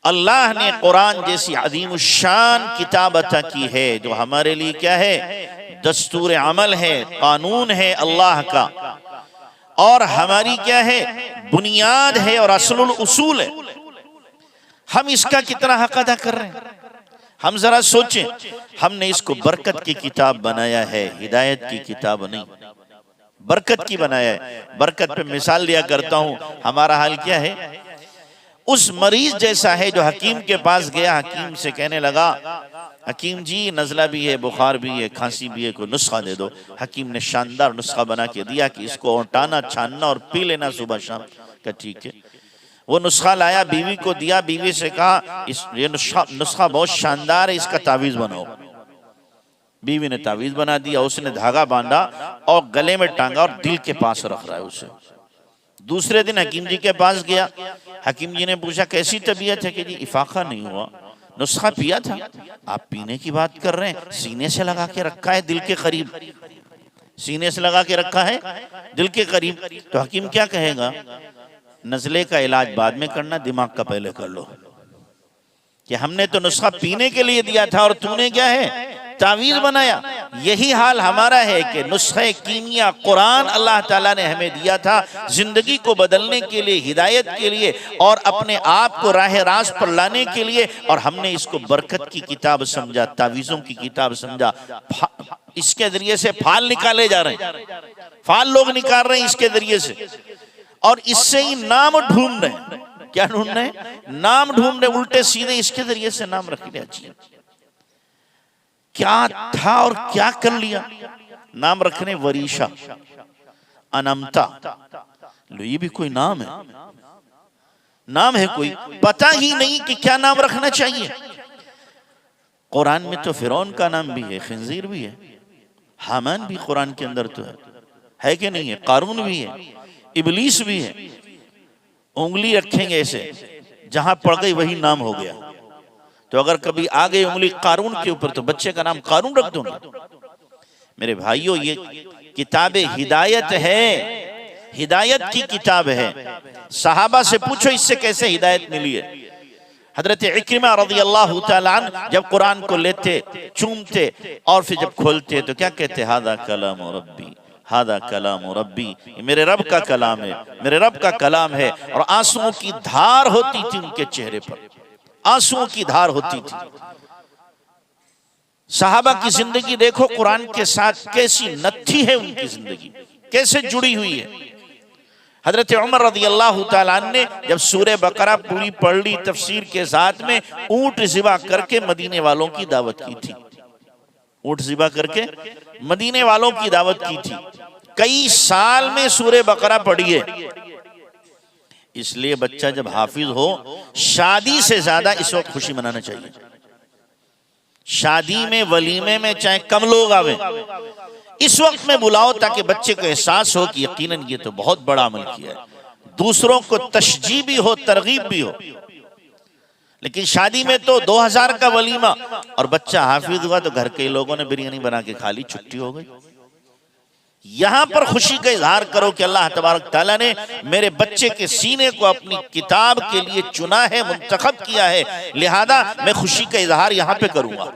अल्लाह ने कुरान जैसी अजीम शान किताब अता की है जो हमारे लिए क्या है, दस्तूर अमल है, कानून है अल्लाह का, और हमारी क्या है, बुनियाद है और असलुल उसूल है। हम इसका कितना हक अदा कर रहे हैं? हम जरा सोचें, हमने इसको बरकत की किताब बनाया है, हिदायत की किताब नहीं, बरकत की बनाया है। बरकत पे मिसाल लिया करता हूं, हमारा हाल क्या है, उस मरीज जैसा है जो हकीम के पास गया, हकीम से कहने लगा, हकीम जी नज़ला भी है, बुखार भी है, खांसी भी है, कोई नुस्खा दे दो। हकीम ने शानदार नुस्खा बना के दिया कि इसको औटाना, छानना और पी लेना सुबह शाम। क्या ठीक है। वो नुस्खा लाया, बीवी को दिया, बीवी से कहा ये नुस्खा बहुत शानदार है, इसका तावीज बनाओ। बीवी ने तावीज बना दिया, उसने धागा बांधा और गले में टांगा और दिल के पास रख रहा है उसे। दूसरे दिन हकीम जी के पास गया, हकीम जी ने पूछा कैसी तबीयत है? कि जी इफाका नहीं हुआ, नुस्खा पिया था। आप पीने की बात कर रहे हैं, सीने से लगा के रखा है दिल के करीब, सीने से लगा के रखा है दिल के करीब। तो हकीम क्या कहेगा, नज़ले का इलाज बाद में करना, दिमाग का पहले कर लो। कि हमने तो नुस्खा पीने के लिए दिया था और तूने क्या है, तावीज बनाया। यही हाल हमारा है कि नुस्खे कीमिया कुरान अल्लाह ताला ने हमें दिया था जिंदगी को बदलने के लिए, हिदायत के लिए और अपने आप को राह रास्त पर लाने के लिए, और हमने इसको बरकत की किताब समझा, तावीज़ों की किताब समझा। इसके जरिए से फाल निकाले जा रहे हैं, फाल लोग निकाल रहे हैं इसके जरिए से, और इससे ही नाम ढूंढ रहे हैं। क्या ढूंढ रहे हैं? नाम ढूंढ रहे, उल्टे सीधे इसके जरिए से नाम रख लिया। क्या था और क्या कर लिया? नाम रखने, वरीशा, अनमता, लो ये भी कोई नाम है, नाम है कोई, पता ही नहीं कि क्या नाम रखना चाहिए। कुरान में तो फिरौन का नाम भी है, खिंजीर भी है, हामान भी कुरान के अंदर तो है कि नहीं है, कारून भी है, इबलीस भी है। उंगली रखेंगे ऐसे, जहां पड़ गई वही नाम हो गया। तो अगर कभी आ गई उंगली कारून के ऊपर तो बच्चे का नाम कारून रख दो ना। मेरे भाइयों, ये किताब हिदायत है, हिदायत की किताब है। सहाबा से पूछो इससे कैसे हिदायत मिली है। हजरत इक्रिमा रज़ियल्लाहु ताला अन्हु जब कुरान को लेते, चूमते और फिर जब खोलते तो क्या कहते, हादा कलाम रब्बी, हादा कलाम रब्बी, मेरे रब का कलाम है, मेरे रब का कलाम है। और आंसुओं की धार होती थी उनके चेहरे पर, आंसुओं की धार होती थी। सहाबा की जिंदगी देखो कुरान के साथ कैसी नत्थी है, उनकी जिंदगी कैसे जुड़ी हुई है। हजरत उमर रज़ियल्लाहु ताला अन्हु ने जब सूरह बकरा पूरी पढ़ ली तफसीर के साथ में, ऊंट ज़िबा करके मदीने वालों की दावत की थी, ऊंट ज़िबा करके मदीने वालों की दावत की थी। कई साल में सूरह बकरा पढ़ी है। इसलिए बच्चा जब हाफिज हो, शादी से ज्यादा इस वक्त खुशी मनाना चाहिए। शादी में, वलीमे में चाहे कम लोग आवे, इस वक्त में बुलाओ ताकि बच्चे को एहसास हो कि यकीनन ये तो बहुत बड़ा अमल किया है, दूसरों को तशजीह भी हो, तरगीब भी हो। लेकिन शादी में तो 2000 का वलीमा और बच्चा हाफिज हुआ तो घर के लोगों ने बिरयानी बना के खा ली, छुट्टी हो गई। यहां पर खुशी का इजहार करो कि अल्लाह तबारक ताला ने मेरे बच्चे के सीने को अपनी किताब के लिए चुना है, मुंतखब किया है, लिहाजा मैं खुशी का इजहार यहां पे करूंगा।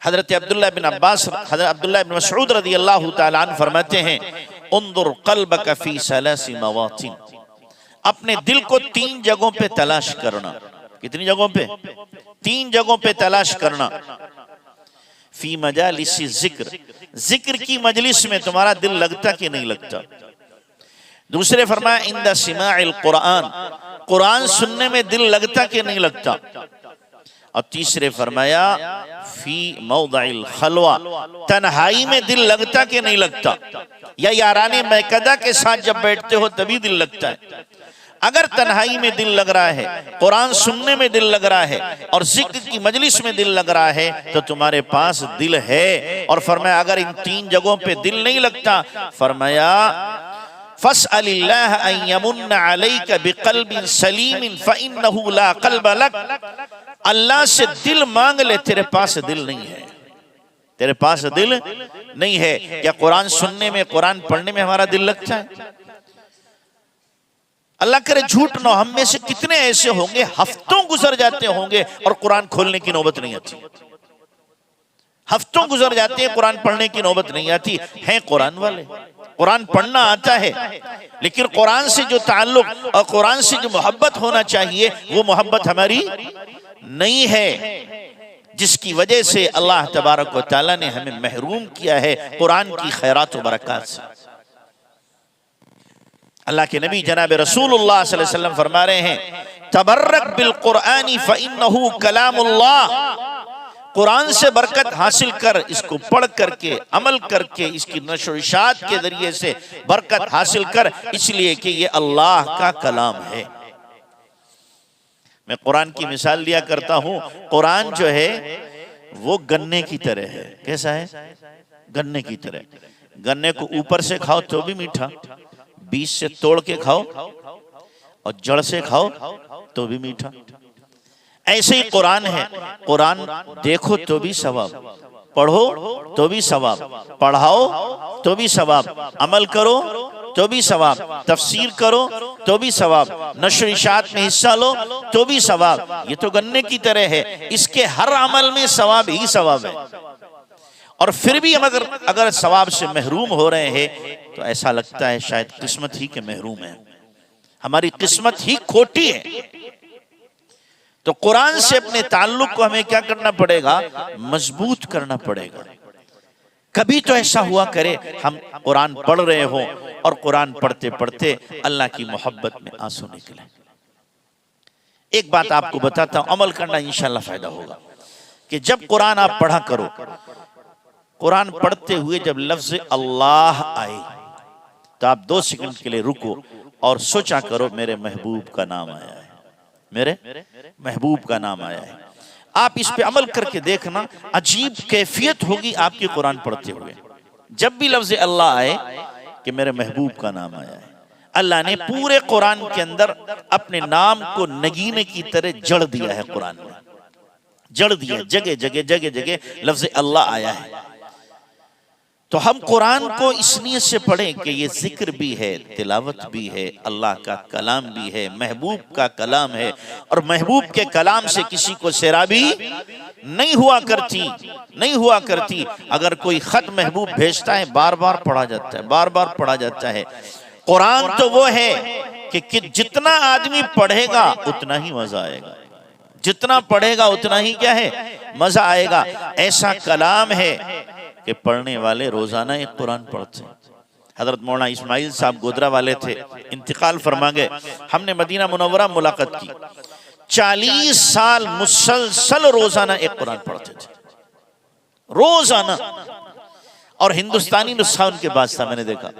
हजरत अब्दुल्लाह बिन अब्बास, हजरत अब्दुल्लाह बिन मसऊद रज़ियल्लाहु ताला अन्हु फरमाते हैं, उन्जुर क़ल्बक फ़ी सलासी मवातिन, अपने दिल को 3 जगहों पे तलाश करना। कितनी जगहों पे? 3 जगहों पे तलाश करना। फी मजालिसी जिक्र, जिक्र की मजलिस में तुम्हारा दिल लगता कि नहीं लगता। दूसरे फरमाया इंदा सिमाइल कुरान, कुरान सुनने में दिल लगता कि नहीं लगता। और तीसरे फरमाया फी मौदाइल खलवा, तन्हाई में दिल लगता कि नहीं लगता, या याराने मैकदा के साथ जब बैठते हो तभी दिल लगता है। अगर तन्हाई में दिल लग रहा है, कुरान सुनने में दिल लग रहा है और जिक्र की मजलिस में दिल लग रहा है तो तुम्हारे पास दिल है। और फरमाया अगर इन 3 जगहों पे दिल नहीं लगता, फरमाया फस्अलिल्लाह अन यमुन्ना अलैका बिक़ल्बिन सलीमिन फ़इन्नहु ला क़ल्ब लक, अल्लाह से दिल मांग ले, तेरे पास दिल नहीं है, तेरे पास दिल नहीं है। क्या कुरान सुनने में, कुरान पढ़ने में हमारा दिल लगता है? अल्लाह करे झूठ न, हम में से कितने ऐसे होंगे हफ्तों गुजर जाते होंगे और कुरान खोलने की नौबत नहीं आती, हफ्तों गुजर जाते हैं कुरान पढ़ने की नौबत नहीं आती। हैं कुरान वाले, कुरान पढ़ना आता है, लेकिन कुरान से जो ताल्लुक और कुरान से जो मोहब्बत होना चाहिए वो मोहब्बत हमारी नहीं है, जिसकी वजह से अल्लाह तबारक व तआला ने हमें महरूम किया है कुरान की खैरात व बरकत से। अल्लाह के नबी जनाब रसूलुल्लाह सल्लल्लाहु अलैहि वसल्लम फरमा रहे हैं, तबर्रक बिल कुरानी फ़इन्नहु कलामुल्लाह, कुरान से बरकत हासिल कर, इसको पढ़ करके अमल करके इसकी नशर व इशाअत के जरिए से बरकत हासिल कर, इसलिए कि ये अल्लाह का कलाम है। मैं कुरान की मिसाल लिया करता हूँ, कुरान जो है वो गन्ने की तरह है। कैसा है? गन्ने की तरह। गन्ने को ऊपर से खाओ तो भी मीठा, बीज से तोड़ के खाओ और जड़ से खाओ तो भी मीठा। ऐसे ही कुरान है, कुरान देखो तो भी सवाब, पढ़ो तो भी सवाब, पढ़ाओ तो भी सवाब, अमल करो तो भी सवाब, तफसीर करो तो भी सवाब, नशर इशाअत में हिस्सा लो तो भी सवाब। ये तो गन्ने की तरह है, इसके हर अमल में सवाब ही सवाब है। और फिर भी हम अगर सवाब से महरूम हो रहे हैं तो ऐसा लगता है शायद किस्मत ही के महरूम है, हमारी किस्मत ही खोटी है। तो कुरान से अपने ताल्लुक को हमें क्या करना पड़ेगा? मजबूत करना पड़ेगा। कभी तो ऐसा हुआ करे हम कुरान पढ़ रहे हो और कुरान पढ़ते पढ़ते अल्लाह की मोहब्बत में आंसू निकले। एक बात आपको बताता हूं, अमल करना इंशाल्लाह फायदा होगा, कि जब कुरान आप पढ़ा करो, कुरान पढ़ते हुए जब लफ्ज अल्लाह आए तो आप 2 सेकंड के लिए रुको और सोचा करो मेरे महबूब का नाम आया है, मेरे महबूब का नाम आया है। आप इस पे अमल करके देखना, अजीब कैफियत होगी आपकी कुरान पढ़ते हुए। जब भी लफ्ज अल्लाह आए कि मेरे महबूब का नाम आया है, अल्लाह ने पूरे कुरान के अंदर अपने नाम को नगीने की तरह जड़ दिया है। कुरान में जड़ दिया, जगह जगह जगह जगह लफ्ज अल्लाह आया है। तो हम कुरान को इस नीयत से पढ़ें कि ये जिक्र भी है, तिलावत भी है, अल्लाह का कलाम भी है, महबूब का कलाम है। और महबूब के कलाम से किसी को सैराबी नहीं हुआ करती। अगर कोई खत महबूब भेजता है बार बार पढ़ा जाता है, बार बार पढ़ा जाता है। कुरान तो वो है कि जितना आदमी पढ़ेगा उतना ही मजा आएगा, जितना पढ़ेगा उतना ही क्या है, मजा आएगा। ऐसा कलाम है कि पढ़ने वाले रोजाना एक कुरान पढ़ते हैं। हजरत मौलाना इस्माइल साहब गोदरा वाले थे, इंतकाल फरमा गए। हमने मदीना मुनव्वरा मुलाकात की, 40 साल मुसलसल रोजाना एक कुरान पढ़ते थे, रोजाना। और हिंदुस्तानी नुस्खा उनके पास था, मैंने देखा।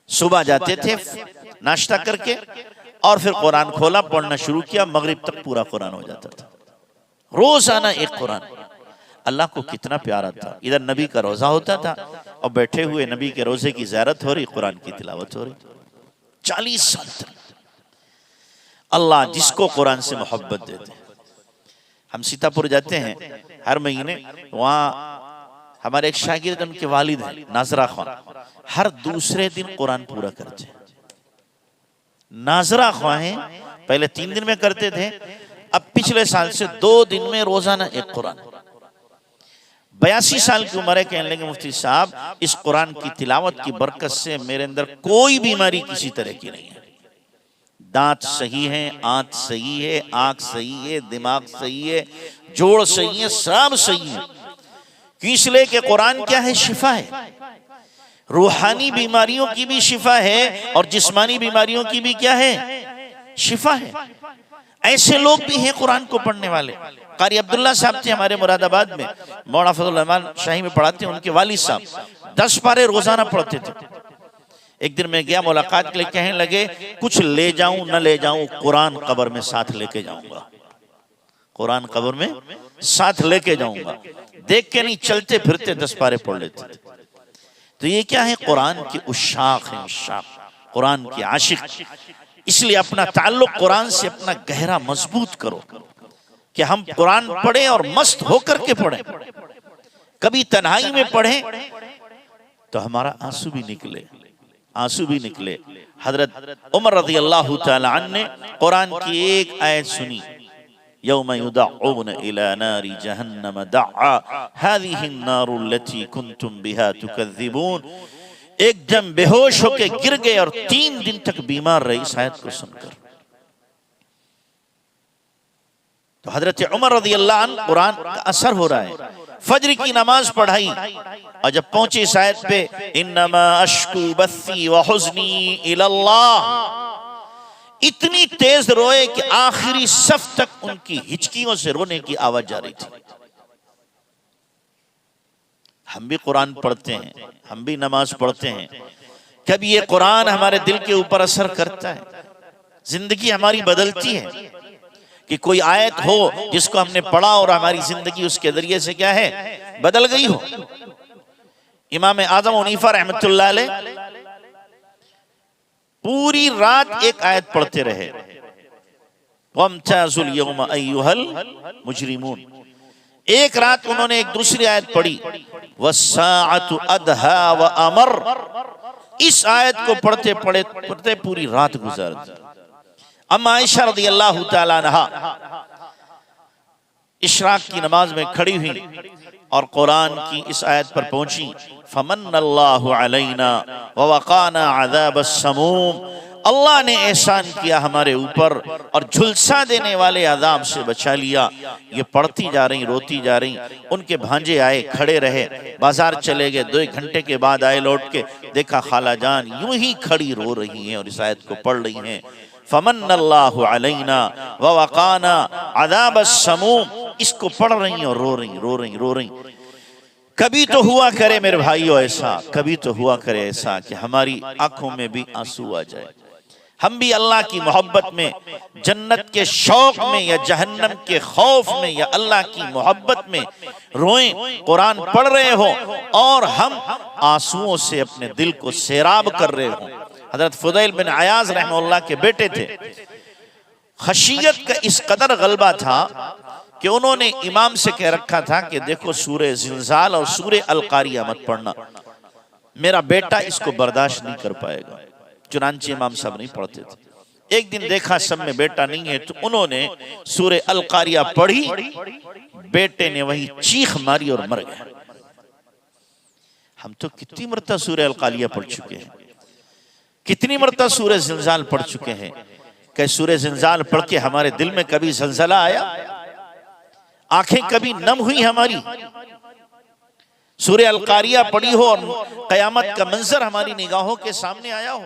सुबह जाते थे नाश्ता करके और फिर कुरान खोला, पढ़ना शुरू किया, मगरिब तक पूरा कुरान हो जाता था। रोजाना एक कुरान। अल्लाह को कितना प्यारा था। इधर नबी का रोजा होता था और बैठे हुए नबी के रोजे की ज़ियारत हो रही, कुरान की तिलावत हो रही। 40 साल तक अल्लाह जिसको कुरान से मोहब्बत देते। हम सीतापुर जाते हैं हर महीने, वहाँ हमारे एक शागिर्द, उनके वालिद हैं नाजरा खान, हर दूसरे दिन कुरान पूरा करते हैं। नाजरा खान हैं, पहले 3 दिन में करते थे, अब पिछले साल से 2 दिन में रोजाना एक कुरान। 82 साल की उम्र है। कहने लगे मुफ्ती साहब, इस कुरान की तिलावत की बरकत से मेरे अंदर कोई बीमारी किसी तरह की नहीं है। दांत सही है, आंत सही है, आंख सही है, दिमाग सही है, जोड़ सही है, सब सही है। इसलिए कि कुरान क्या है? शिफा है। रूहानी बीमारियों की भी शिफा है और जिस्मानी बीमारियों की भी क्या है? शिफा है। ऐसे लोग भी हैं कुरान को पढ़ने वाले। कारी अब्दुल्ला साहब थे हमारे मुरादाबाद में, मौलाना फजल रहमान शाही में पढ़ाते हैं, उनके वालिद साहब 10 पारे रोजाना पढ़ते थे। एक दिन मैं गया मुलाकात के लिए, कहने लगे कुछ ले जाऊं न ले जाऊं, कुरान कब्र में साथ लेके जाऊंगा, कुरान कब्र में साथ लेके जाऊंगा। देख के नहीं, चलते फिरते 10 पारे पढ़ लेते थे। तो ये क्या है? कुरान के उशाक हैं, उशाक, कुरान के आशिक। इसलिए अपना ताल्लुक कुरान से अपना गहरा मजबूत करो कि हम कुरान पढ़ें और मस्त होकर के पढ़ें। कभी तन्हाई में पढ़ें तो हमारा आंसू भी निकले, आंसू भी निकले। हजरत उमर रज़ी अल्लाह तआला अन्हु ने कुरान की एक आयत सुनी, यौम युदअऊन इला नारी जहन्नम दअआ हाज़िहि अन्नारु अल्लती कुंतुम बिहा तुकज़्ज़िबून। एकदम बेहोश होके गिर गए और 3 दिन तक बीमार रहे इस आयत को सुनकर। तो हजरत उमर रज़ी अल्लाह अन्हु कुरान का असर हो रहा है, फज्र की नमाज पढ़ाई और जब पहुंचे इस आयत पे इन्नमा अश्कू बस्सी व हुज़्नी इलल्लाह, इतनी तेज रोए कि आखिरी सफ तक उनकी हिचकियों से रोने की आवाज जा रही थी। हम भी कुरान पढ़ते हैं, हम भी नमाज पढ़ते हैं, कभी ये कुरान हमारे दिल के ऊपर असर करता है, जिंदगी हमारी बदलती है कि कोई आयत हो जिसको हमने पढ़ा और हमारी जिंदगी उसके जरिए से क्या है बदल गई हो। इमाम आज़म हनीफा रहमतुल्लाह अलैह पूरी रात एक आयत पढ़ते रहे, वम्ताज़ुल यौम अय्युहल मुजरिमून। एक रात उन्होंने एक दूसरी आयत पढ़ी, वस्साअतु अदहा व अमर। इस आयत को पढ़ते पढ़ते पूरी रात गुजार दी। अम्मा आयशा रज़ियल्लाहु ताला अन्हा इशराक की नमाज में खड़ी हुई और कुरान की इस आयत पर पहुंची, फमन्नल्लाहु अलैना व वक़ाना अज़ाबस समूम। अल्लाह ने एहसान किया हमारे ऊपर और झुलसा देने वाले अज़ाब से बचा लिया। ये पढ़ती जा रही, रोती जा रही। उनके भांजे आए, खड़े रहे, बाजार चले गए, 2 घंटे के बाद आए लौट के, देखा खाला जान यूं ही खड़ी रो रही हैं और इस आयत को पढ़ रही हैं, फमन्नल्लाहु अलैना व वक़ाना अज़ाबस समूम। इसको पढ़ रही और रो रही। कभी तो हुआ करे मेरे भाइयों ऐसा, कभी तो हुआ करे ऐसा कि हमारी आंखों में भी आंसू आ जाए, हम भी अल्लाह की मोहब्बत में, जन्नत के शौक में या जहन्नम के खौफ में या अल्लाह की मोहब्बत में रोएं। कुरान पढ़ रहे हो और हम आंसुओं से अपने दिल को सैराब कर रहे हो। हजरत फुदैल बिन अयाज रहमतुल्लाह के बेटे थे। खशियत का इस कदर गलबा था कि उन्होंने इमाम से कह रखा था कि देखो सूरे ज़िलज़ाल और सूरे अल-क़ारिया मत पढ़ना, मेरा बेटा इसको बर्दाश्त नहीं कर पाएगा। चुनांचे इमाम साहब नहीं पढ़ते थे। एक दिन देखा सब में बेटा नहीं है तो उन्होंने सूरे अल-क़ारिया पढ़ी, बेटे ने वही चीख मारी और मर गया। हम तो कितनी मरतबा सूरे अल-क़ारिया पढ़ चुके हैं, कितनी मरतबा सूरे ज़िलज़ाल पढ़ चुके हैं। क्या सूरे ज़िलज़ाल पढ़ के हमारे दिल में कभी ज़लज़ला आया? आंखें कभी नम हुई हमारी? सूरे अल-क़ारिया पढ़ी हो और क़यामत का मंजर हमारी निगाहों के सामने आया हो?